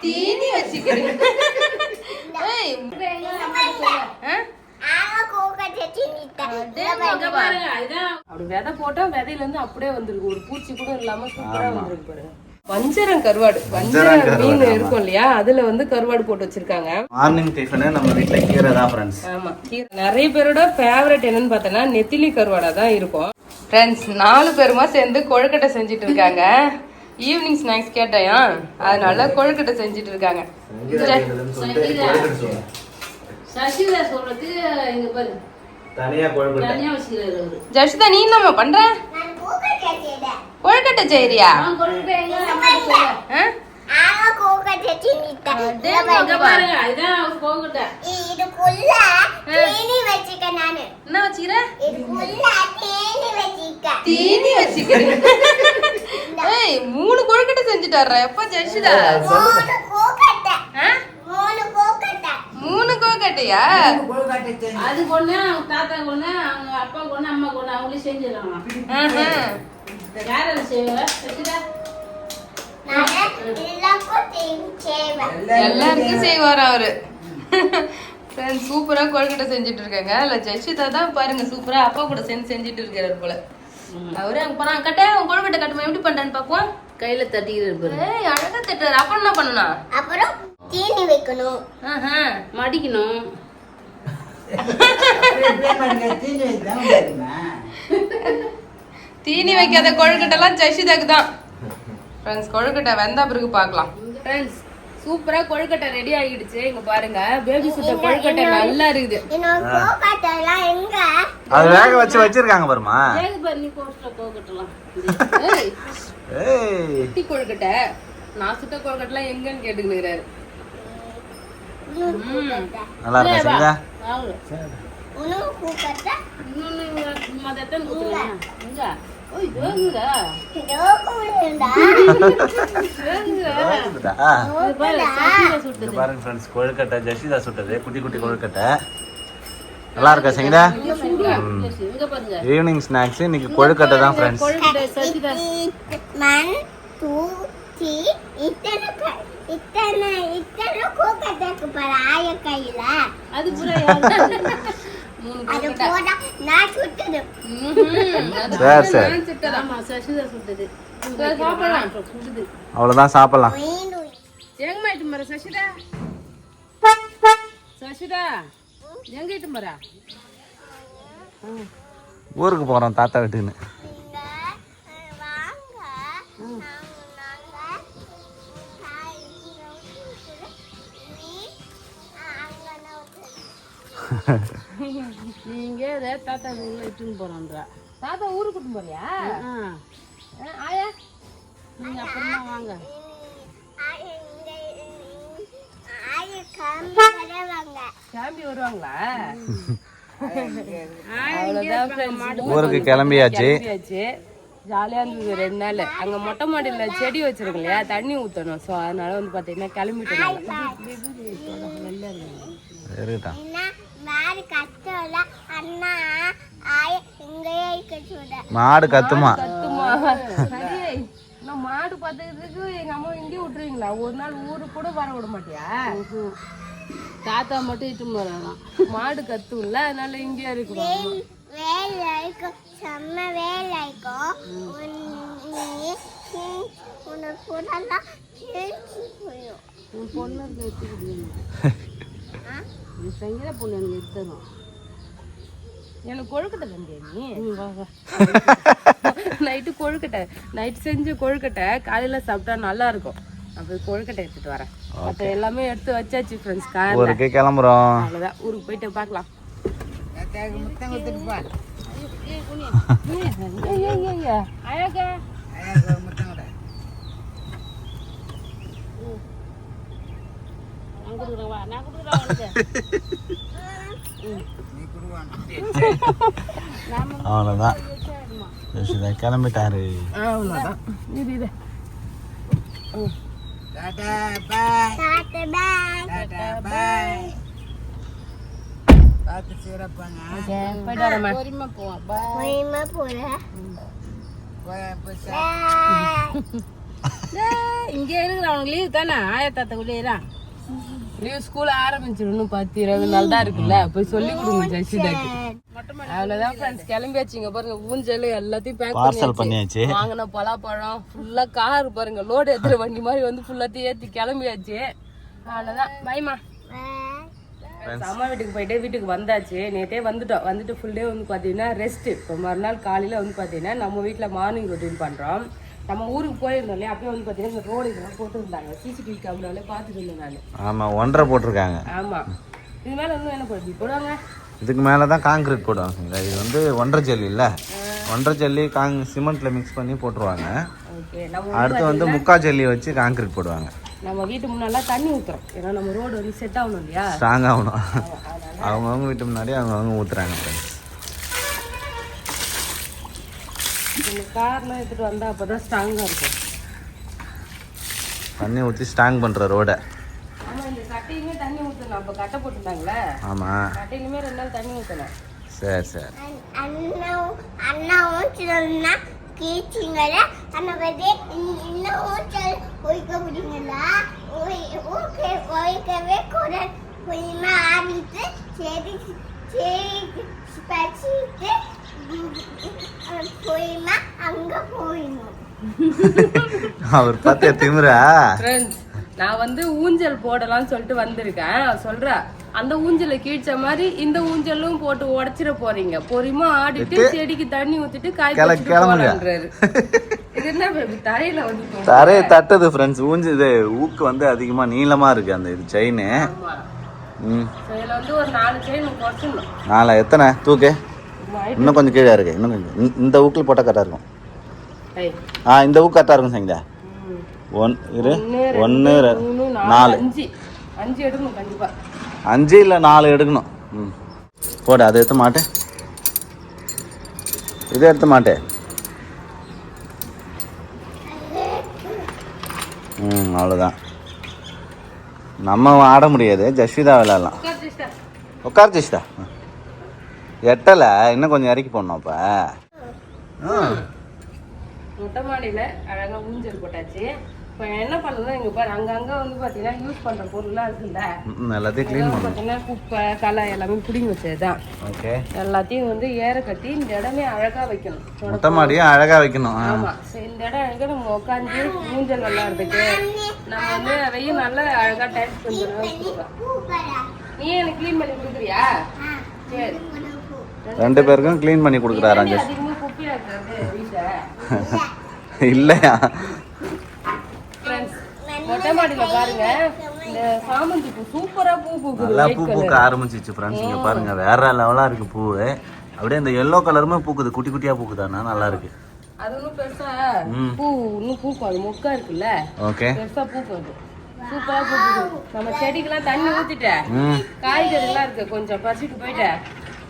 தீனி வச்சுக்கிறேன். அப்படி விதை போட்டா விதையில இருந்து அப்படியே வந்திருக்கு. ஒரு பூச்சி கூட இல்லாம சூப்பரா வந்திருக்கு பாரு. வஞ்சரம் கருவாடு, வஞ்சரம் மீன் இருக்கும் இல்லையா, அதுல வந்து கருவாடு போட்டு வச்சிருக்காங்க. மார்னிங் டிஃபன் நம்ம வீட்ல கீரை தான் ஃப்ரெண்ட்ஸ். ஆமா, கீரை. நிறைய பேரோட ஃபேவரட் என்னன்னு பார்த்தனா நெத்திலி கருவாடா தான் இருக்கும். ஃப்ரெண்ட்ஸ் 4 பேருமா சேர்ந்து கொழுக்கட்டை செஞ்சுட்டு இருக்காங்க. ஈவினிங் ஸ்நாக்ஸ் கேட்டாயா, அதனால கொழுக்கட்டை செஞ்சுட்டு இருக்காங்க. சசிதா சொல்றது இங்க பாரு, தனியா கொழுக்கட்டை தனியா வச்சிருக்காரு. ஜஷிதா நீ என்னம்மா பண்ற? கொழுக்கட்டை செய்யறியா? தீனி வச்சுக்கிறேன். 3 கொழுக்கட்டை செஞ்சுட்டாரு எப்ப ஜஷிதா? 3 கொழுக்கட்டையா? அது கொண்டு அவங்க தாத்தா கொண்டு அவங்க அப்பா கொண்டு அம்மா கொண்டு அவங்களே செஞ்சிடலாம். யாரும் செய்வா? எல்லாருக்கும் செய்வார் அவரு. சூப்பரா கொழுக்கட்டை செஞ்சுட்டு இருக்காங்க. இல்ல ஜஷிதா தான் பாருங்க சூப்பரா அப்பா கூட சேர்ந்து செஞ்சுட்டு இருக்காரு போல. அவரு அங்க போனா கட்ட கொழுக்கட்டை கட்டுமா எப்படி பண்றான்னு பாப்போம். கையில தட்டிக்கிறாரு. அழகா தட்டுறாரு. அப்புறம் என்ன பண்ணணும்? அப்புறம் தீனி வைக்கணும், மடிக்கணும். தீனி வைக்காத கொழுக்கட்டை எல்லாம் ஜஷிதாக்கு தான். ஃப்ரெண்ட்ஸ் கொழுக்கட்டை வெந்தா பிறகு பார்க்கலாம். ஃப்ரெண்ட்ஸ் சூப்பரா கொழுக்கட்டை ரெடி ஆகிடுச்சு. இங்க பாருங்க பேபி சுட்ட கொழுக்கட்டை நல்லா இருக்குது. அது வேக வச்சு வச்சிருக்காங்க பாருமா. வேக பண்ணி போஸ்ட்ல கொழுக்கட்டலாம். குட்டி கொழுக்கட்டை நான் சுட்ட கொழுக்கட்டை எங்கன்னு கேட்டுக்கிறாரு. நல்லா இருக்கா செஞ்சா? கொழுக்கட்டை ஜஷிதா சுட்டது குட்டி குட்டி கொழுக்கட்டை நல்லா இருக்கா செஞ்சா? ஈவினிங் ஸ்நாக்ஸ் இன்னைக்கு கொழுக்கட்டை தான் ஃப்ரெண்ட்ஸ். அவ்வளவுதான் சாப்பிடலாம். ஊருக்கு போறோம் தாத்தா வீட்டுக்குன்னு. நீங்க தாத்தா இட்டுன்னு போறோம்ன்றா. தாத்தா ஊருக்கு கூட்டு போறியா? ஆயா நீங்க அப்புறமா வாங்க. கிளம்பி வருவாங்களா? ஊருக்கு கிளம்பியாச்சு. ஜாலியா இருந்தது 2 நாள். அங்க மொட்டை மாடியில செடி வச்சிருக்கோம் இல்லையா, தண்ணி ஊத்தணும். ஸோ அதனால வந்து பாத்தீங்கன்னா கிளம்பிட்டோம். மாடு கத்துமா? மாடு பாத்துக்கிறதுக்கு எங்க அம்மா இங்கே விட்டுருவீங்களா? ஒரு நாள் ஊருக்கு கூட வர விட மாட்டியா? தாத்தா மட்டும் இட்டு போறாங்களாம். மாடு கத்தும்ல, அதனால இங்கே இருக்கும். பொண்ணு எடுத்துக்கிட்டு சங்கீத பொண்ணு எனக்கு எடுத்துரும். எனக்கு கொழுக்கட்டை தந்தியா நீ? நைட்டு கொழுக்கட்டை நைட்டு செஞ்சு கொழுக்கட்டை காலையில சாப்பிட்டா நல்லா இருக்கும். அப்போ கொழுக்கட்டை எடுத்துட்டு வரேன். அப்போ எல்லாமே எடுத்து வச்சாச்சு ஃப்ரெண்ட்ஸ். ஊருக்கு கிளம்புறோம். அவ்வளோதான், ஊருக்கு போயிட்டு பார்க்கலாம். அவ்வளோதான் கிளம்பிட்டாரு. அவ்வளோதான். இது இங்கே இருக்கிற அவனுக்கு லீவ் தானே ஆயத்தாத்தக்குள்ளே லீவ் ஸ்கூல் ஆரம்பிச்சிடணும் 10-20 நாள் தான் இருக்குல்ல போய் சொல்லி கொடுங்க ஜெசிதாக்கு. அவ்வளவுதான் ஃப்ரெண்ட்ஸ் கிளம்பியாச்சுங்க பாருங்க. ஊஞ்சல் எல்லாத்தையும் பேக் பார்சல் பண்ணியாச்சு. வாங்கின பலாப்பழம் ஃபுல்லா கார் பாருங்க லோடு ஏத்துற வண்டி மாதிரி வந்து ஃபுல்லாத்தையும் ஏத்தி கிளம்பியாச்சு. அவ்வளவுதான் பைமா. அம்மா வீட்டுக்கு போயிட்டு வீட்டுக்கு வந்தாச்சு. நேற்றே வந்துட்டு ஃபுல் டே வந்து பார்த்தீங்கன்னா ரெஸ்ட். இப்போ மறுநாள் காலையில் வந்து பார்த்தீங்கன்னா நம்ம வீட்டில் மார்னிங் ரொட்டீன் பண்ணுறோம். நம்ம ஊருக்கு போயிருந்தோம் இல்லையா, அப்பயே வந்து பார்த்தீங்கன்னா இந்த ரோடு இதெல்லாம் போட்டுருந்தாங்க. சிசிடிவி கேமராலே பார்த்துட்டு இருந்தேன் நான். ஆமாம் 1.5 போட்டிருக்காங்க. ஆமாம் இது மேலே வந்து என்ன போடுவாங்க, இதுக்கு மேலே தான் காங்கிரீட் போடுவாங்க. இது வந்து 1.5 ஜல்லி இல்லை, 1.5 ஜல்லி சிமெண்ட்டில் மிக்ஸ் பண்ணி போட்டுருவாங்க. ஓகே. நம்ம அடுத்து வந்து 3/4 ஜல்லி வச்சு காங்கிரீட் போடுவாங்க. நம்ம வீட்டு முன்னாலாம் தண்ணி ஊற்றுறோம். ஏன்னா நம்ம ரோடு வந்து செட் ஆகணும் இல்லையா, ஸ்ட்ராங் ஆகணும். அவங்கவுங்க வீட்டு முன்னாடி அவங்கவுங்க ஊற்றுறாங்க. இந்த கார்லாம் எடுத்துகிட்டு வந்தால் அப்போ தான் ஸ்ட்ராங்காக இருக்கும். தண்ணி ஊற்றி ஸ்ட்ராங் பண்ணுற ரோடை. ஆமாம் இந்த கட்டையுமே தண்ணி ஊற்றணும். அப்போ கட்டை போட்டுருந்தாங்களே, ஆமாம் கட்டையிலுமே 2 நாள் தண்ணி ஊற்றணும். சரி சரி. அண்ணாவும் சொன்னா கேட்டீங்களா அந்த பத்தி இன்னும் ஊச்சல் ஒழிக்க முடியுங்களா? ஒழிக்கவே கூட கொஞ்சமா ஆடிட்டு சரி பச்சிட்டு போயிமா அங்க போயிடணும். அவர் பார்த்து திமுறா. ஃப்ரெண்ட்ஸ் நான் வந்து ஊஞ்சல் போடலாம்னு சொல்லிட்டு வந்திருக்கேன். சொல்றா அந்த ஊஞ்சலை கீழ்ச்ச மாதிரி இந்த ஊஞ்சலும் போட்டு உடைச்சிட போறீங்க. பொறிமா ஆடிட்டு செடிக்கு தண்ணி ஊத்திட்டு காய் போறாரு. இது என்ன baby, தரையில வந்து தரையை தட்டுது ஃப்ரெண்ட்ஸ். இது ஊக்கு வந்து அதிகமா நீளமா இருக்கு அந்த இது செயின். இதுல வந்து ஒரு 4 செயின் குறைச்சிடணும். 4 எத்தனை தூக்கு? இன்னும் கொஞ்சம் கீழே இருக்கு. இன்னும் கொஞ்சம் இந்த ஊக்கில் போட்டால் கரெக்டாக இருக்கும். இந்த ஊக்கு கரெக்டாக இருக்கும் சரிங்களா? 1 2 3 4 5 எடுக்கணும் கண்டிப்பா. 5 இல்லை 4 எடுக்கணும். போட அதை எடுத்த மாட்டே, இதை எடுத்த மாட்டே. அவ்வளோதான். நம்ம ஆட முடியாது, ஜஸ்விதா விளையாடலாம். உட்கார் ஜஸ்விதா. எட்டலை, இன்னும் கொஞ்சம் இறக்கி போடணும். அப்போ மொட்டை மாடியில் அழகாக ஊஞ்சல் போட்டாச்சு. இப்போ என்ன பண்ணணும், இங்கே பாரு அங்கங்கே வந்து பார்த்தீங்கன்னா யூஸ் பண்ணுற பொருள்லாம் இருக்குல்ல, எல்லாத்தையும் க்ளீன் பண்ணணும். பார்த்தீங்கன்னா குப்பை களை எல்லாமே பிடிங்கி வச்சது தான். ஓகே. எல்லாத்தையும் வந்து ஏற கட்டி இந்த இடமே அழகாக வைக்கணும். மொட்டை மாடியை அழகாக வைக்கணும். ஆமாம், இந்த இடம் அழகாக நம்ம உட்காந்து ஊஞ்சல் விளையாடுறதுக்கு நம்ம வந்து அதையும் நல்லா அழகாக டைம் பண்ணிக்கலாம். நீ எனக்கு க்ளீன் பண்ணி கொடுக்குறியா? சரி. 2 பேருக்கும் க்ளீன் பண்ணி கொடுக்குறாரு. அதிகமாக குப்பையாக இருக்கிறது வீட்டை இல்லையா? மொட்டை மாடியில பாருங்க இந்த சாமந்தி பூ சூப்பரா பூ பூக்குது. நல்லா பூ பூக்க ஆரம்பிச்சிச்சு ஃப்ரெண்ட்ஸ். இங்க பாருங்க வேற லெவலா இருக்கு பூ. அப்படியே இந்த எல்லோ கலருமே பூக்குது, குட்டி குட்டியா பூக்குதானா, நல்லா இருக்கு. அது ஒன்றும் பெருசா பூ இன்னும் பூக்கும். அது மொக்கா இருக்குல்ல, ஓகே, பெருசா பூக்கும். சூப்பரா பூக்குது. நம்ம செடிக்கெல்லாம் தண்ணி ஊத்திட்டேன். காய்கறி எல்லாம் இருக்கு, கொஞ்சம் பறிச்சுட்டு போயிட்டேன்.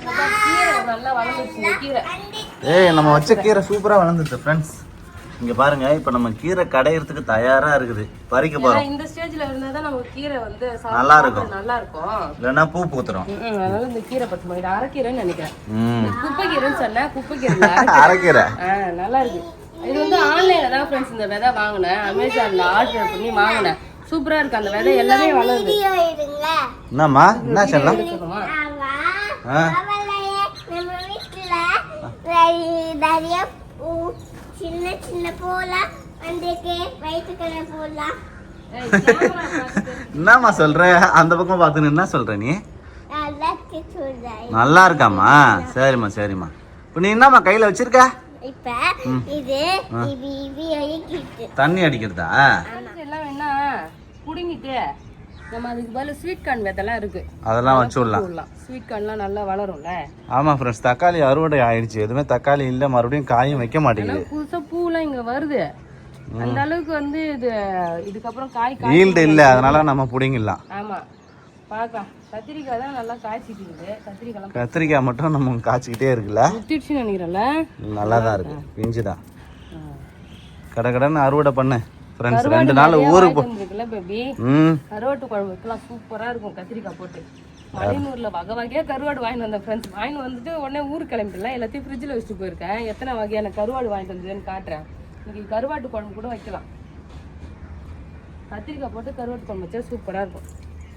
கீரை நல்லா வளர்ந்துச்சு. கீரை நம்ம வச்ச கீரை சூப்பரா வளர்ந்துச்சு ஃப்ரெண்ட்ஸ். இங்க பாருங்க, இப்ப நம்ம கீரை கடையிறதுக்கு தயாரா இருக்குது. பறிக்க போறோம். இந்த ஸ்டேஜ்ல இருந்தாதான் நம்ம கீரை வந்து நல்லா இருக்கும். நல்லா இருக்கும், இல்லன்னா பூ பூத்துறோம். அதனால இந்த கீரை பத்து மணி அரைக்கீரைன்னு நினைக்கிறேன். குப்பை கீரைன்னு சொன்னேன், குப்பை கீரை அரைக்கீரை நல்லா இருக்கு. இது வந்து ஆன்லைன்ல தான் ஃப்ரெண்ட்ஸ் இந்த விதை வாங்கினேன். அமேசான்ல ஆர்டர் பண்ணி வாங்கினேன். சூப்பரா இருக்கு அந்த விதை, எல்லாமே வளருது. என்னம்மா என்ன சொல்லலாம்? சின்ன சின்ன போலாம் அந்தக்கே வயிற்றுக்கல போலாம். என்னம்மா சொல்ற? அந்த பக்கம் பார்த்து என்ன சொல்ற நீ? நல்லா இருக்காமா? சரிம்மா சரிம்மா. இப்போ நீ என்னம்மா கையில வச்சிருக்க? இப்ப இது தண்ணி அடிக்கிறதா? எல்லாம் என்ன புடுங்கிட்டு நம்ம அதுக்கு பதில் ஸ்வீட் கார்ன் விதெல்லாம் இருக்கு, அதெல்லாம் வச்சு விடலாம். ஸ்வீட் கார்ன்லாம் நல்லா வளரும்ல. ஆமா ஃப்ரெண்ட்ஸ், தக்காளி அறுவடை ஆயிடுச்சு. எதுவுமே தக்காளி இல்ல, மறுபடியும் காயும் வைக்க மாட்டேங்குது. புதுசா பூலாம் இங்க வருது. அந்த அளவுக்கு வந்து இதுக்கப்புறம் காய் ஈல்டு இல்ல, அதனால நம்ம புடிங்கிடலாம். ஆமா பாக்கலாம். கத்திரிக்காய் தான் நல்லா காய்ச்சிட்டு இருக்குது. கத்திரிக்காய் மட்டும் நம்ம காய்ச்சிக்கிட்டே இருக்குல்ல, முத்திடுச்சுன்னு நினைக்கிறேன்ல. நல்லா தான் இருக்கு, பிஞ்சுதான். கடகடன்னு அறுவடை பண்ணு ஃப்ரெண்ட்ஸ். 2 நாள் ஊருக்கு போயிருக்குல்ல பேபி. கருவாட்டு குழம்பு வைக்கலாம், சூப்பரா இருக்கும் கத்திரிக்காய் போட்டு. மலையனூர்ல வகை வகையா கருவாடு வாங்கிட்டு வந்தேன் ஃப்ரெண்ட்ஸ். வாங்கிட்டு வந்துட்டு உடனே ஊருக்கு கிளம்பிடலாம். எல்லாத்தையும் ஃப்ரிட்ஜில் வச்சுட்டு போயிருக்கேன். எத்தனை வகையான கருவாடு வாங்கிட்டு வந்ததுன்னு காட்டுறேன். இன்னைக்கு கருவாட்டு குழம்பு கூட வைக்கலாம். கத்திரிக்காய் போட்டு கருவாட்டு குழம்பு வச்சா சூப்பரா இருக்கும்.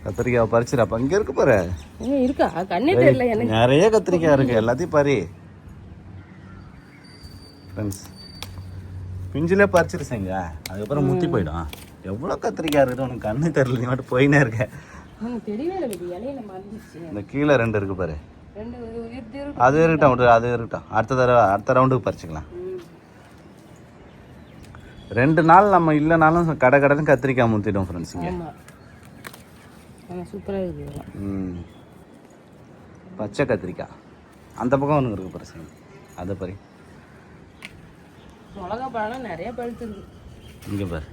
கத்திரிக்காய் பறிச்சிரு. அப்போ இங்கே இருக்கு பாரு. ஏங்க இருக்கா? கண்ணே தெரியல எனக்கு. நிறைய கத்திரிக்காய் இருக்கு, எல்லாத்தையும் பறி ஃப்ரெண்ட்ஸ். பிஞ்சிலே பறிச்சிரு செய்ங்க, அதுக்கப்புறம் முத்தி போயிடும். எவ்வளோ கத்திரிக்காய் இருக்குது உனக்கு கண்ணு தெரியல, நீ மட்டும் போயினே இருக்க. தெரியவே இல்லை, இலையில மறந்துச்சு. இந்த கீழே 2 இருக்கு பாரு, 2 அது இருக்கட்டும், அது இருக்கட்டும். அடுத்த ரவுண்டுக்கு பறிச்சுக்கலாம். 2 நாள் நம்ம இல்லைனாலும் கடை கடைன்னு கத்திரிக்காய் முத்திடும் ஃப்ரெண்ட்ஸ் இங்கே. சூப்பராக இருக்குது. பச்சை கத்திரிக்காய் அந்த பக்கம் ஒன்று இருக்கு பாரு, அதை பாரு. மிளகா பழம்லாம் நிறைய பழுத்துருக்கு. இங்கே பாரு,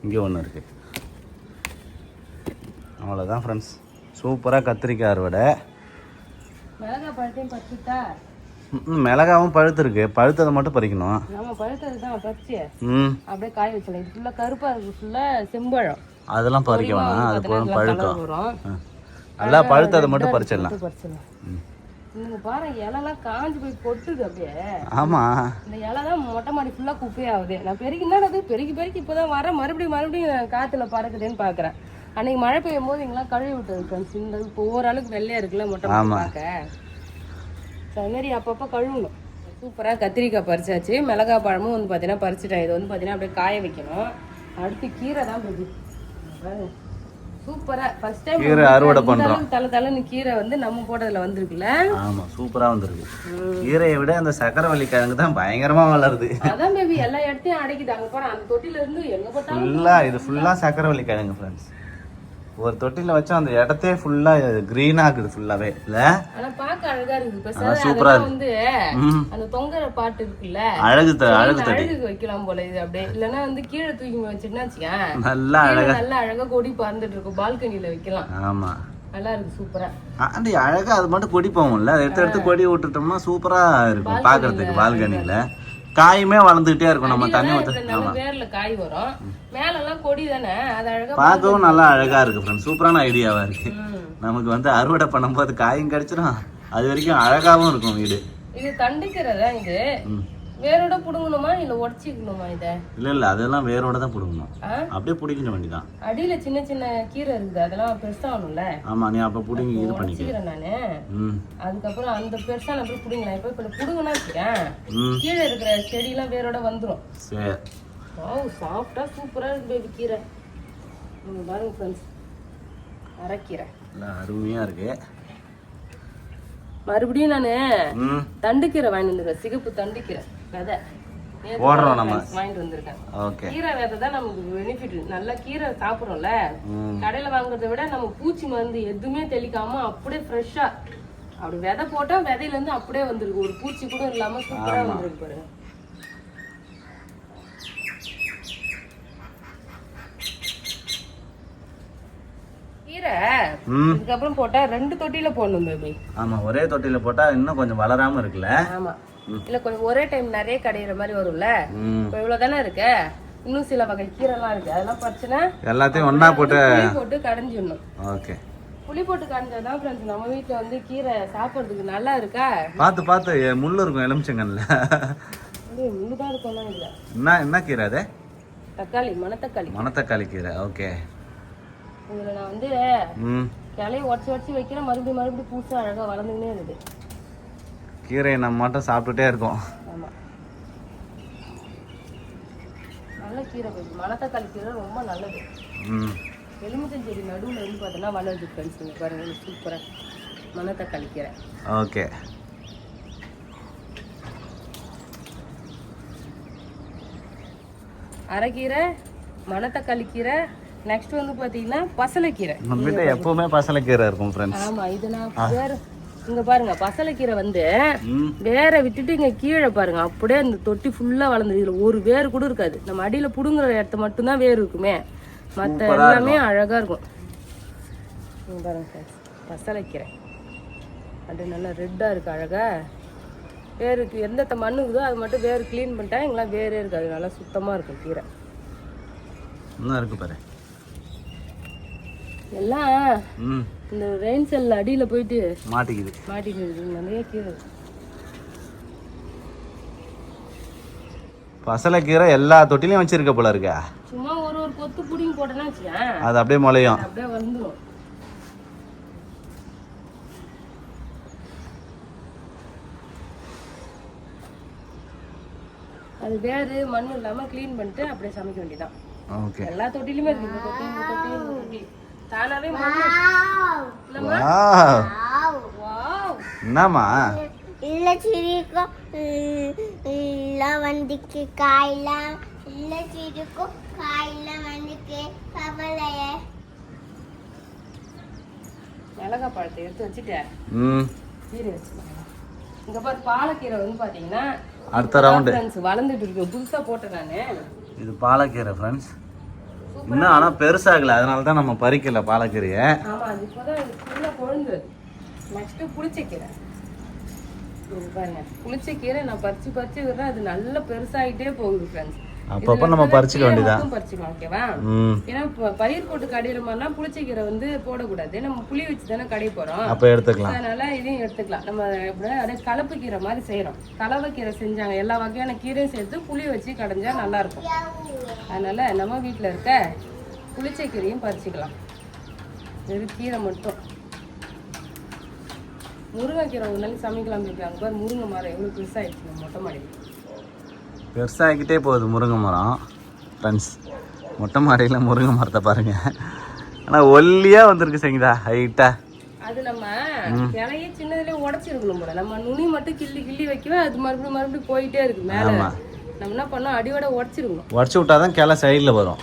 இங்கே ஒன்று இருக்கு. அவ்வளோதான் ஃப்ரெண்ட்ஸ், சூப்பராக கத்திரிக்காய் அறுவடை. மிளகா பழத்தையும் பறிச்சுட்டா? மிளகாவும் பழுத்துருக்கு, பழுத்ததை மட்டும் பறிக்கணும். நம்ம பழுத்தது தான் பறிச்சு அப்படியே காய வச்சிடலாம். இது ஃபுல்லாக கருப்பாக இருக்குது, ஃபுல்லாக செம்பழம். அதெல்லாம் பறிக்க வேணாம், அது போதும், பழுக்கும். நல்லா பழுத்ததை மட்டும் பறிச்சிடலாம். நீங்க பாருங்க, இலைலாம் காஞ்சு போய் கொட்டுது அப்படியே. ஆமா, இந்த இலை தான் மொட்டை மாடி ஃபுல்லா குப்பையாகுது. நான் பெருக்கி பெருக்கி இப்போதான் வரேன், மறுபடியும் காத்துல பறக்குதுன்னு பாக்குறேன். அன்னைக்கு மழை பெய்யும் போது இங்கெல்லாம் கழுவி விட்டது ஃப்ரெண்ட்ஸ். இந்த இப்போ ஓரளவுக்கு வெள்ளையா இருக்குல்ல மொட்டை மாடி பார்க்க. அது மாதிரி அப்பப்போ கழுவணும். சூப்பராக கத்திரிக்காய் பறிச்சாச்சு. மிளகாய் பழமும் வந்து பார்த்தீங்கன்னா பறிச்சுட்டேன். இது வந்து பார்த்தீங்கன்னா அப்படியே காய வைக்கணும். அடுத்து கீரை தான் போகுது. சூப்பரா ஃபர்ஸ்ட் டைம் கீரை அறுவடை பண்றோம். தலன்னு கீரை வந்து நம்ம போட்டதுல வந்திருக்குல்ல. ஆமா, சூப்பரா வந்திருக்கு. கீரையை விட அந்த சக்கரவள்ளி கிழங்கு தான் பயங்கரமா வளருது. அதான் பேபி எல்லா இடத்தையும் அடைக்குது. அங்க பாரு, அந்த தொட்டில இருந்து எங்க போட்டாலும் ஃபுல்லா இது ஃபுல்லா சக்கரவள்ளி கிழங்கு ஃப்ரெண்ட்ஸ். ஒரு தொட்டில வச்சா அந்த இடத்தையே ஃபுல்லா கிரீனா இருக்குது ஃபுல்லாவே இல்ல. ஆனா பாக்க அழகா இருக்கு. சூப்பரா வந்து அந்த தொங்கற பாட்டு இருக்குல்ல, அழகு தடி வைக்கலாம் போல. இது அப்படியே இல்லன்னா வந்து கீழே தூக்கி வச்சிட்டா நல்லா அழகா கொடி பறந்துட்டு இருக்கும். பால்கனில வைக்கலாம். ஆமா, நல்லா இருக்கு சூப்பரா. ஆண்டி அழகா அது மட்டும் கொடி போகும்ல, அதை எடுத்து கொடி விட்டுட்டோம்னா சூப்பரா இருக்கும் பாக்குறதுக்கு. பால்கனில காயுமே வளர்ந்துகிட்டே இருக்கும். நம்ம தண்ணி ஊத்த வேர்ல காய் வரும், மேல எல்லாம் கொடி தானே, அது அழகா பார்க்கவும் நல்லா அழகா இருக்கு ஃப்ரெண்ட்ஸ். சூப்பரான ஐடியாவா இருக்கு. நமக்கு வந்து அறுவடை பண்ணும்போது காயும் கிடைச்சிடும், அது வரைக்கும் அழகாவும் இருக்கும் வீடு. இது தண்டுக்கிறதா? இது வேரோட புடுங்கணுமா இல்ல உடச்சிக்கணுமா? இத இல்ல அதெல்லாம் வேரோட தான் புடுங்கணும். அப்படியே புடிக்கிற வேண்டிதான். அடியில சின்ன சின்ன கீரை இருக்குது, அதெல்லாம் பெருசாகணும்ல. ஆமா, நீ அப்ப புடுங்கி இது பண்ணிக்கிறேன் நானு. அதுக்கப்புறம் அந்த பெருசா நான் போய் புடுங்கலாம். இப்ப புடுங்கனா வச்சுக்கிறேன், கீழே இருக்கிற செடி எல்லாம் வேரோட வந்துரும். சரி, சாஃப்டா சூப்பரா இருக்கு பேபி கீரை. பாருங்க ஃப்ரெண்ட்ஸ், அரைக்கீரை அருமையா இருக்கு. மறுபடியும் நானு தண்டுக்கீரை வாங்கிட்டு வந்துருக்கேன். சிகப்பு தண்டுக்கீரை விதை வாங்கிட்டு வந்திருக்கேன். கீரை விதை தான் நமக்கு பெனிஃபிட். நல்லா கீரை சாப்பிடுறோம்ல, கடையில வாங்குறத விட நம்ம பூச்சி மருந்து எதுவுமே தெளிக்காம அப்படியே ஃப்ரெஷ்ஷா அப்படி விதை போட்டா விதையில இருந்து அப்படியே வந்திருக்கு. ஒரு பூச்சி கூட இல்லாம சூப்பரா வந்திருக்கு பாருங்க. கீரை இதுக்கப்புறம் போட்டா 2 தொட்டில போடணும் பேபி. ஆமா, ஒரே தொட்டில போட்டா இன்னும் கொஞ்சம் வளராம இருக்குல்ல. ஆமா, இல்ல கொஞ்சம் ஒரே டைம் நிறைய கடையிற மாதிரி வரும்ல. இப்ப இவ்வளவு தானே இருக்கு, இன்னும் சில வகை கீரை எல்லாம் இருக்கு. அதெல்லாம் பறிச்சுனா எல்லாத்தையும் ஒண்ணா போட்டு கடைஞ்சிடணும். ஓகே, புளி போட்டு கடைஞ்சாதான் ஃப்ரெண்ட்ஸ் நம்ம வீட்டுல வந்து கீரை சாப்பிடுறதுக்கு நல்லா இருக்கா. பார்த்து முள்ளு இருக்கும் எலுமிச்சங்கல்ல. முள்ளுதான் இருக்கும். இல்ல என்ன கீரை அது? தக்காளி, மணத்தக்காளி கீரை. ஓகே, இதுல நான் வந்து கிளையை உடச்சு வைக்கிறேன். மறுபடியும் பூசா அழகா வளர்ந்துன்னே இருக்குது. கீரையை நம்ம மட்டும் சாப்பிட்டுட்டே இருக்கோம். ஆமா, நல்ல கீரை போய் மணத்தக்காளி கீரை ரொம்ப நல்லது. எலுமிச்சம் செடி நடுவில் வந்து பார்த்தோன்னா வளருது ஃப்ரெண்ட்ஸ். பாருங்க சூப்பரா மணத்தக்காளி கீரை. ஓகே, அரைக்கீரை, மணத்தக்காளி கீரை, நெக்ஸ்ட் வந்து பாத்தீங்கன்னா பசலைக்கீரை. நம்ம வீட்ல எப்பவுமே பசலைக்கீரை இருக்கும் ஃப்ரெண்ட்ஸ். ஆமா, இது நான் வேற இங்க பாருங்க, பசலைக்கீரை வந்து வேற விட்டுட்டு இங்க கீழே பாருங்க அப்படியே அந்த தொட்டி ஃபுல்லா வளர்ந்துருக்கு. இதுல ஒரு வேர் கூட இருக்காது. நம்ம அடியில புடுங்குற இடத்த மட்டும்தான் வேர் இருக்குமே, மத்த எல்லாமே அழகா இருக்கும். இங்க பாருங்க பசலைக்கீரை அது நல்லா ரெட்டா இருக்கு அழகா. வேருக்கு எந்த மண்ணுக்குதோ அது மட்டும் வேர் கிளீன் பண்ணிட்டா இங்கெல்லாம் வேரே இருக்காது. நல்லா சுத்தமா இருக்கும் கீரை. என்ன இருக்கு பாரு, எல்லாம் இந்த ரெயின் செல் அடியில போயிட்டு மாட்டிக்குது நிறைய கீரை. பசலைக்கீரை எல்லா தொட்டிலையும் வச்சிருக்க போல இருக்கா. சும்மா ஒரு கொத்து புடிங்கி போட்டேன்னா வச்சுக்கேன், அது அப்படியே முளையும். அப்படியே வந்துடும். அது வேறு மண் இல்லாம க்ளீன் பண்ணிட்டு அப்படியே சமைக்க வேண்டியதான். ஓகே. எல்லா தொட்டிலுமே இருக்கு, இந்த தொட்டி இந்த தொட்டி இந்த தொட்டி தானாவே மண். வாவ். வாவ். என்னம்மா? இல்ல சிரிக்கோ இல்ல வந்துக்கு காயெல்லாம் இல்ல சிரிக்கோ காயெல்லாம் வந்துக்கு கவலையே. மிளகா பழத்தை எடுத்து வச்சுட்டேன், கீரை வச்சுக்கலாம். இங்க பாரு பாலக்கீரை வந்து பாத்தீங்கன்னா அடுத்த ரவுண்டு வளர்ந்துட்டு இருக்கு, புதுசா போட்டேன் நானு. இது பாலக்கீரை ஃப்ரெண்ட்ஸ். இன்னும் ஆனா பெருசாகல, அதனால தான் நம்ம பறிக்கல பாலக்கீரையை. ஆமா, அது இப்போதான் ஃபுல்லா கொழுந்து. நெக்ஸ்ட் புளிச்சக்கீரை. இது பாருங்க, புளிச்சக்கீரை நான் பறிச்சு விடுறேன், அது நல்லா பெருசாகிட்டே போகுது ஃப்ரெண்ட்ஸ். அப்பப்ப நம்ம பறிச்சுக்க வேண்டியதான். பறிச்சுக்கலாம், ஓகேவா? ஏன்னா பயிர் போட்டு கடையில மாதிரினா புளிச்சக்கீரை வந்து போடக்கூடாது, நம்ம புளி வச்சு தானே கடைய போறோம், அப்ப எடுத்துக்கலாம். அதனால இதையும் எடுத்துக்கலாம். நம்ம அப்படியே கலப்பு கீரை மாதிரி செய்யறோம். கலவை கீரை செஞ்சாங்க, எல்லா வகையான கீரையும் சேர்த்து புளி வச்சு கடைஞ்சா நல்லா இருக்கும். அதனால நம்ம வீட்டுல இருக்க புளிச்சக்கீரையும் பறிச்சுக்கலாம், வெறும் கீரை மட்டும். முருங்கைக்கீரை ஒரு நாளைக்கு சமைக்கலாம் இருக்காங்க பாரு. முருங்கை மரம் எவ்வளவு பெருசாயிடுச்சு மொட்டை மாடியில். பெருசாகிக்கிட்டே போகுது முருங்கை மரம் ஃப்ரெண்ட்ஸ். மொட்டை மாடியில் முருங்கை மரத்தை பாருங்க, ஆனால் ஒல்லியாக வந்திருக்கு சரிங்களா, ஹைட்டாக. அது நம்ம கிளையே சின்னதுலேயே உடச்சிருக்கணும் போல, நம்ம நுனி மட்டும் கிள்ளி வைக்கவே அது மறுபடியும் போயிட்டே இருக்கு மேலே. நம்ம என்ன பண்ணோம், அடியோட உடச்சிருக்கணும். உடச்சி விட்டாதான் கிளை சைடில் வரும்.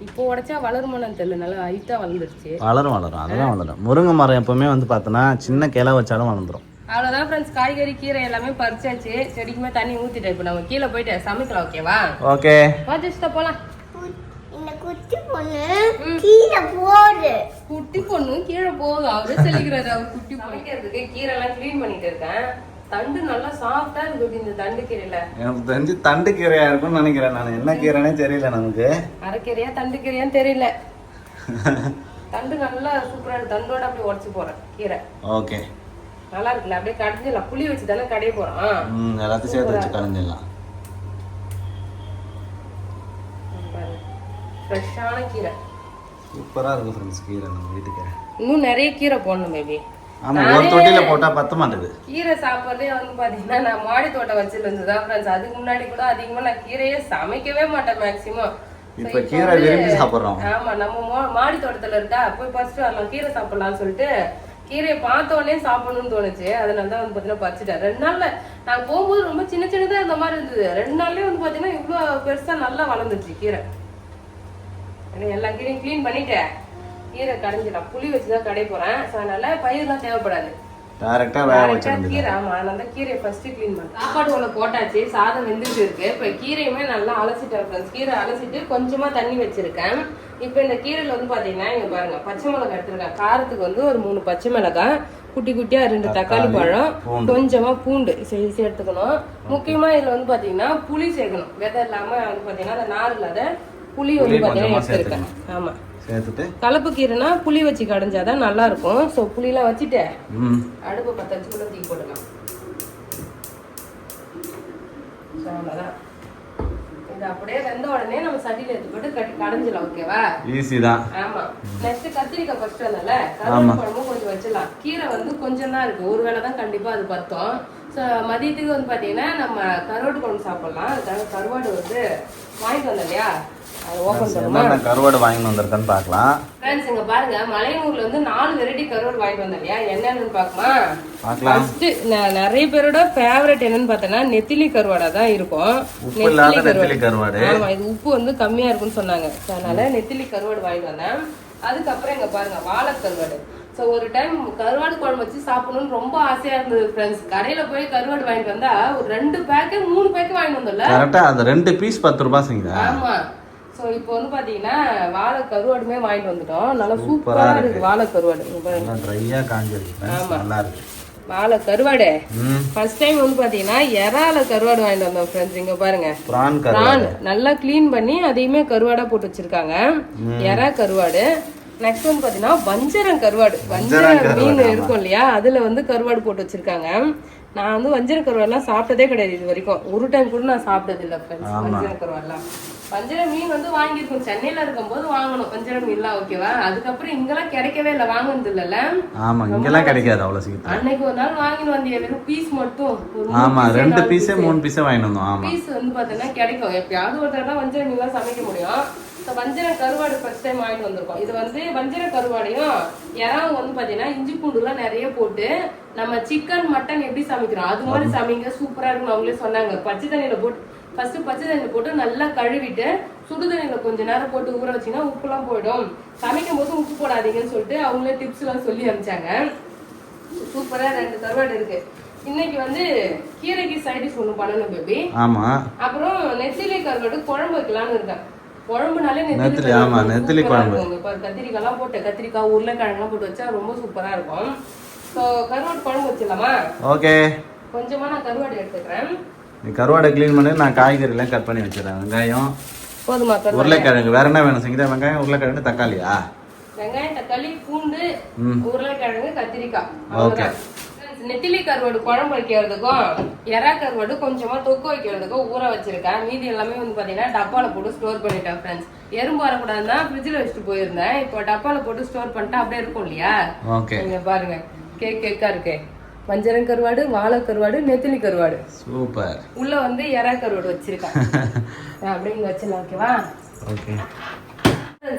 இப்போ உடச்சா வளருமானு தெரியல, நல்லா ஹைட்டாக வளர்ந்துருச்சு. வளரும் அதெல்லாம் வளரும். முருங்கை மரம் எப்பவுமே வந்து பார்த்தோன்னா சின்ன கிளை வச்சாலும் வளர்ந்துடும். அவ்வளோதான் ஃப்ரெண்ட்ஸ், காய்கறி கீரை எல்லாமே பறிச்சாச்சு. செடிக்குமே தண்ணி ஊற்றிட்டேன். இப்போ நம்ம கீழே போயிட்டு சமைக்கலாம், ஓகேவா? ஓகே, ஜஸ்ட் போகலாம். இந்த குட்டி பொண்ணு கீழே போடு. குட்டி பொண்ணு கீழே போகுது, அவரே சொல்லிக்கிறாரு. அவர் குட்டி சமைக்கிறதுக்கு கீரை எல்லாம் கிளீன் பண்ணிட்டு இருக்கேன். தண்டு நல்லா சாஃப்டா இருக்கு இந்த தண்டு கீரையில. எனக்கு தெரிஞ்சு தண்டு கீரையா இருக்கும்னு நினைக்கிறேன் நான். என்ன கீரைனே தெரியல நமக்கு. அரைக்கீரையா தண்டு கீரையான்னு தெரியல. தண்டு நல்லா சூப்பரா இருக்கு, தண்டோட அப்படியே உடச்சு போறேன் கீரை. ஓகே, நல்லா இருக்குல்ல? அப்படியே கடைஞ்சிடலாம், புளி வச்சு தானே கடைய போறோம். எல்லாத்தையும் சேர்த்து வச்சு கடைஞ்சிடலாம். ஃப்ரெஷ்ஷான கீரை சூப்பரா இருக்கு ஃப்ரெண்ட்ஸ் கீரை. நம்ம வீட்டுக்கு இன்னும் நிறைய கீரை போடணும் பேபி. ஆமா, ஒரு தொட்டில போட்டா பத்த மாட்டேது. கீரை சாப்பிட்றதே வந்து பாத்தீங்கன்னா நான் மாடி தோட்டம் வச்சிருந்ததுதான் ஃப்ரெண்ட்ஸ். அதுக்கு முன்னாடி கூட அதிகமா நான் கீரையே சமைக்கவே மாட்டேன் மேக்சிமம். இப்ப கீரை விரும்பி சாப்பிடுறோம். ஆமா, நம்ம மாடி தோட்டத்துல இருக்கா, போய் ஃபர்ஸ்ட் வரலாம் கீரை சாப்பிடலாம்னு சொல்லிட்டு கீரையை பார்த்தோன்னே சாப்பிடணும்னு தோணுச்சு. அதனாலதான் வந்து பாத்தீங்கன்னா பறிச்சுட்டேன். 2 நாள்ல நாங்க போகும்போது ரொம்ப சின்னதா இந்த மாதிரி இருந்தது. 2 நாள்லயே வந்து பாத்தீங்கன்னா இவ்வளவு பெருசா நல்லா வளர்ந்துச்சு கீரை. எல்லா கீரையும் கிளீன் பண்ணிட்டேன், கீரை கடைஞ்சிடலாம். புளி வச்சுதான் கடை போறேன், அதனால பயிரெல்லாம் தேவைப்படாது, டைரக்டா வேக வச்சிரணும் கீரை. ஆமா, அதனால கீரையை ஃபர்ஸ்ட் கிளீன் பண்ணேன். சாப்பாடு உள்ள போட்டாச்சு, சாதம் வெந்துட்டு இருக்கு. இப்ப கீரையுமே நல்லா அலசிட்டேன் ஃப்ரெண்ட்ஸ். கீரை அலசிட்டு கொஞ்சமா தண்ணி வச்சிருக்கேன். இப்ப இந்த கீரையில வந்து பாத்தீங்கன்னா இங்க பாருங்க, பச்சை மிளகாய் எடுத்துருக்கேன். காரத்துக்கு வந்து ஒரு 3 பச்சை மிளகாய், குட்டி குட்டியா 2 தக்காளி பழம், கொஞ்சமா பூண்டு எடுத்துக்கணும். முக்கியமா இதுல வந்து பாத்தீங்கன்னா புளி சேர்க்கணும், விதை இல்லாம வந்து பாத்தீங்கன்னா அந்த நார் இல்லாத புளி வந்து பாத்தீங்கன்னா எடுத்துருக்கேன். ஆமா, கலப்பு கீரைனா புளி வச்சு கடைஞ்சாதான் நல்லா இருக்கும். சோ புளி எல்லாம் வச்சுட்டு அடுப்பு பத்த வச்சு கூட தூக்கி போடலாம். அவ்வளவுதான். இது அப்படியே வெந்த உடனே நம்ம சட்டியில எடுத்து போட்டு கடைஞ்சிடலாம், ஓகேவா? ஈஸி தான். ஆமா. நெக்ஸ்ட் கத்திரிக்காய் ஃபர்ஸ்ட் வந்தால கருவாடு குழம்பு கொஞ்சம் வச்சிடலாம். கீரை வந்து கொஞ்சம் தான் இருக்கு, ஒரு வேளை தான் கண்டிப்பா அது பத்தும். ஸோ மதியத்துக்கு வந்து பாத்தீங்கன்னா நம்ம கருவாடு குழம்பு சாப்பிடலாம். அதுக்காக கருவாடு வந்து வாங்கிட்டு வந்தோம் இல்லையா, அது ஓபன் பண்ணுமா? கருவாடு வாங்கி வந்திருக்கான்னு பார்க்கலாம். ஃப்ரெண்ட்ஸ் இங்க பாருங்க, மலையனூர்ல வந்து 4 வெரைட்டி கருவாடு வாங்கிட்டு வந்தோம் இல்லையா, என்னன்னு பார்க்கமா? ஃபர்ஸ்ட் நிறைய பேரோட ஃபேவரட் என்னன்னு பார்த்தனா நெத்திலி கருவாடா தான் இருக்கும். நெத்திலி கருவாடு. ஆமா, இது உப்பு வந்து கம்மியா இருக்குன்னு சொன்னாங்க, அதனால நெத்திலி கருவாடு வாங்கிட்டு வந்தேன். அதுக்கப்புறம் இங்க பாருங்க வாழை கருவாடு. ஸோ ஒரு டைம் கருவாடு குழம்பு வச்சு சாப்பிடணும்னு ரொம்ப ஆசையா இருந்தது ஃப்ரெண்ட்ஸ். கடையில போய் கருவாடு வாங்கிட்டு வந்தா ஒரு 2 பேக்கு 3 பேக்கு வாங்கிட்டு வந்தோம்ல. கரெக்டா அந்த 2 பீஸ் 10 ரூபாய் செஞ்சா. ஆமா. ஸோ இப்போ வந்து பாத்தீங்கன்னா வாழை கருவாடுமே வாங்கிட்டு வந்துட்டோம். நல்லா சூப்பரா இருக்கு வாழை கருவாடு. ட்ரையா காஞ்சிருக்கு, நல்லா இருக்கு வாழை கருவாடு. ஃபர்ஸ்ட் டைம் வந்து பாத்தீங்கன்னா இறால கருவாடு வாங்கிட்டு வந்தோம் ஃப்ரெண்ட்ஸ். இங்க பாருங்க, பிரான் நல்லா கிளீன் பண்ணி அதையுமே கருவாடா போட்டு வச்சிருக்காங்க, இறா கருவாடு. நெக்ஸ்ட் வந்து பாத்தீங்கன்னா வஞ்சரம் கருவாடு, வஞ்சரம் மீன் இருக்கும் இல்லையா, அதுல வந்து கருவாடு போட்டு வச்சிருக்காங்க. நான் வந்து வஞ்சர கருவாடெல்லாம் சாப்பிட்டதே கிடையாது இது வரைக்கும். ஒரு டைம் கூட நான் சாப்பிட்டது இல்லை ஃப்ரெண்ட்ஸ் வஞ்சர கருவாடெல்லாம். வஞ்சர மீன் வந்து வாங்கியிருக்கோம், சென்னையில இருக்கும்போது வாங்கணும் வஞ்சர மீன்லாம், ஓகேவா. அதுக்கப்புறம் இங்கெல்லாம் கிடைக்கவே இல்லை, வாங்கினது இல்லைல்ல. ஆமா, இங்கெல்லாம் கிடைக்காது அவ்வளவு சீக்கிரம். அன்னைக்கு ஒரு நாள் வாங்கிட்டு வந்தியா, வெறும் பீஸ் மட்டும். ஆமா, 2 பீஸே 3 பீஸே வாங்கிட்டு வந்தோம். ஆமா, பீஸ் வந்து பாத்தீங்கன்னா கிடைக்கும், எப்பயாவது ஒரு தடவை வஞ்சர மீன்லாம் சமைக்க முடியும். வஞ்சர கருவாடு ஃபர்ஸ்ட் டைம் வாங்கிட்டு வந்திருக்கோம். இது வந்து வஞ்சர கருவாடையும் இறாவும் வந்து பாத்தீங்கன்னா இஞ்சி பூண்டுலாம் நிறைய போட்டு நம்ம சிக்கன் மட்டன் எப்படி சமைக்கிறோம் அது மாதிரி சமைங்க, சூப்பரா இருக்குன்னு அவங்களே சொன்னாங்க. பச்சை தண்ணியில போட்டு ஃபர்ஸ்ட் பச்சை தண்ணியில போட்டு நல்லா கழுவிட்டு சுடு தண்ணியில கொஞ்ச நேரம் போட்டு ஊற வச்சீங்கன்னா உப்புலாம் போயிடும். சமைக்கும் போது உப்பு போடாதீங்கன்னு சொல்லிட்டு அவங்களே டிப்ஸ் எல்லாம் சொல்லி அனுப்பிச்சாங்க. சூப்பரா 2 கருவாடு இருக்கு. இன்னைக்கு வந்து கீரைக்கு சைடிஷ் ஒண்ணு பண்ணணும் பேபி. ஆமா, அப்புறம் நெத்திலி கருவாடு குழம்பு வைக்கலாம்னு இருக்கேன். குழம்புனாலே நெத்திலி, ஆமா நெத்திலி குழம்பு. இப்போ கத்திரிக்காய்லாம் போட்டு கத்திரிக்காய் உருளைக்கிழங்குலாம் போட்டு வச்சா ரொம்ப சூப்பரா இருக்கும். ஸோ கருவாடு குழம்பு வச்சிடலாமா? ஓகே, கொஞ்சமா நான் கருவாடு எடுத்துக்கிறேன். நீ கருவாடை க்ளீன் பண்ணி நான் காய்கறிலாம் கட் பண்ணி வச்சிடறேன். வெங்காயம், போதுமா? உருளைக்கிழங்கு, வேற என்ன வேணும் சங்கீதா? வெங்காயம், உருளைக்கிழங்கு, தக்காளியா? வெங்காயம், தக்காளி, பூண்டு, உருளைக்கிழங்கு, கத்திரிக்காய். ஓகே. நெத்திலி கருவாடு குழம்பு வைக்கிறதுக்கும் எறா கருவாடு கொஞ்சமா தொக்கு வைக்கிறதுக்கும் ஊற வச்சிருக்கேன். மீதி எல்லாமே வந்து பாத்தீங்கன்னா டப்பால போட்டு ஸ்டோர் பண்ணிட்டேன் ஃப்ரெண்ட்ஸ். எறும்பு வரக்கூடாதுன்னா ஃப்ரிட்ஜில் வச்சுட்டு போயிருந்தேன். இப்போ டப்பால போட்டு ஸ்டோர் பண்ணிட்டா அப்படியே இருக்கும் இல்லையா? ஓகே, நீங்க பாருங்க, கேக்கா இருக்கு. வஞ்சரம் கருவாடு, வாழை கருவாடு, நெத்திலி கருவாடு, சூப்பர். உள்ள வந்து எறா கருவாடு வச்சிருக்கேன். அப்படியே இங்க வச்சிடலாம், ஓகேவா? ஓகே.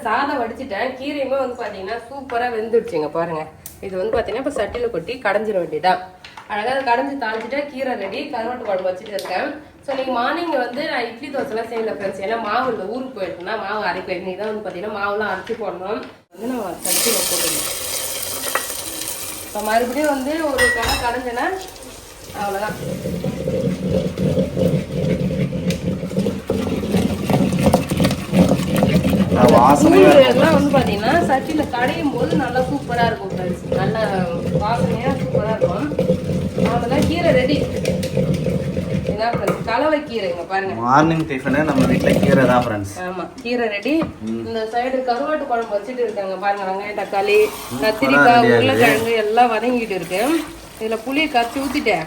சாதம் வடிச்சிட்டேன். கீரையுமே வந்து பாத்தீங்கன்னா சூப்பரா வெந்துடுச்சுங்க பாருங்க. இது வந்து பாத்தீங்கன்னா இப்ப சட்டியில கொட்டி கடைஞ்சிட வேண்டியதான். அழகா கடைஞ்சி தாளிச்சுட்டா கீரை ரெடி. கருவாட்டு குழம்பு வச்சுட்டு இருக்கேன். ஸோ இன்னைக்கு மார்னிங் வந்து நான் இட்லி தோசைலாம் செய்யல ஃப்ரெண்ட்ஸ். ஏன்னா மாவு இல்லை, ஊருக்கு போயிருக்கேன்னா மாவு அரைப்பேன். இன்னைக்கு தான் வந்து பாத்தீங்கன்னா மாவுலாம் அரைச்சி போடணும். வந்து நான் சட்டியில போட்டுருந்தேன். இப்போ மறுபடியும் வந்து ஒரு கடைஞ்சேன்னா அவ்வளோதான். எல்லாம் வந்து பாத்தீங்கன்னா சட்டியில கடையும் போது நல்லா சூப்பரா இருக்கும் ஃப்ரெண்ட்ஸ். நல்ல வாசனையா சூப்பரா இருக்கும். அவ்வளவுதான், கீரை ரெடி. என்ன ஃப்ரெண்ட்ஸ், கலவை கீரைங்க பாருங்க. மார்னிங் டிஃபனே நம்ம வீட்ல கீரை தான் ஃப்ரெண்ட்ஸ். ஆமா, கீரை ரெடி. இந்த சைடு கருவாட்டு குழம்பு வச்சுட்டு இருக்காங்க பாருங்க. வெங்காயம், தக்காளி, கத்திரிக்காய், உருளைக்கிழங்கு எல்லாம் வதங்கிட்டு இருக்கு. இதுல புளியை கரைச்சி ஊத்திட்டேன்.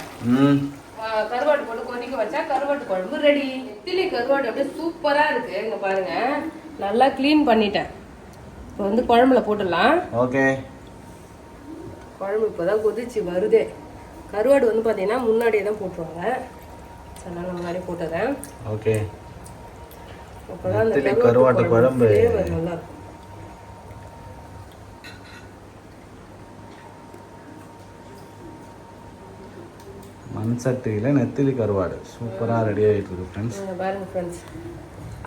கருவாடு போட்டு கொதிக்க வச்சா கருவாட்டு குழம்பு ரெடி. நெத்திலி கருவாடு அப்படியே சூப்பரா இருக்கு. இங்க பாருங்க, நல்லா க்ளீன் பண்ணிட்டேன். இப்போ வந்து குழம்புல போட்டுடலாம். ஓகே. குழம்பு இப்போதான் கொதிச்சு வருதே. கருவாடு வந்து பார்த்தீங்கன்னா முன்னாடியே தான் போட்டுருவாங்க. அதனால நான் முன்னாடி போட்டுறேன். ஓகே. அப்போதான் அந்த கருவாட்டு குழம்பு நல்லா இருக்கும். மண் சட்டியில் நெத்திலி கருவாடு சூப்பராக ரெடி ஆகிட்டு இருக்கு ஃப்ரெண்ட்ஸ். பாருங்க ஃப்ரெண்ட்ஸ்,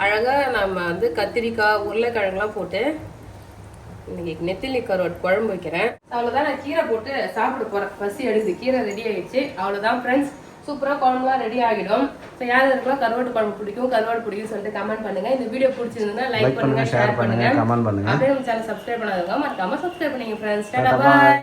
அழகாக நம்ம வந்து கத்திரிக்காய், உருளைக்கிழங்குலாம் போட்டு இன்னைக்கு நெத்திலி கருவாடு குழம்பு வைக்கிறேன். அவ்வளோதான், நான் கீரை போட்டு சாப்பிட போகிறேன். பசி எடுக்குது. கீரை ரெடி ஆகிடுச்சு. அவ்வளோதான் ஃப்ரெண்ட்ஸ், சூப்பராக குழம்புலாம் ரெடி ஆகிடும். ஸோ யாருக்கெல்லாம் கருவாட்டு குழம்பு பிடிக்கும், கருவாடு பிடிக்கும் சொல்லிட்டு கமெண்ட் பண்ணுங்க. இந்த வீடியோ பிடிச்சிருந்தா லைக் பண்ணுங்க, ஷேர் பண்ணுங்க, கமெண்ட் பண்ணுங்க. அப்படியே நம்ம சேனல் சப்ஸ்கிரைப் பண்ணாதவங்க மறக்காம சப்ஸ்கிரைப் பண்ணுங்க ஃப்ரெண்ட்ஸ். டாடா பாய்.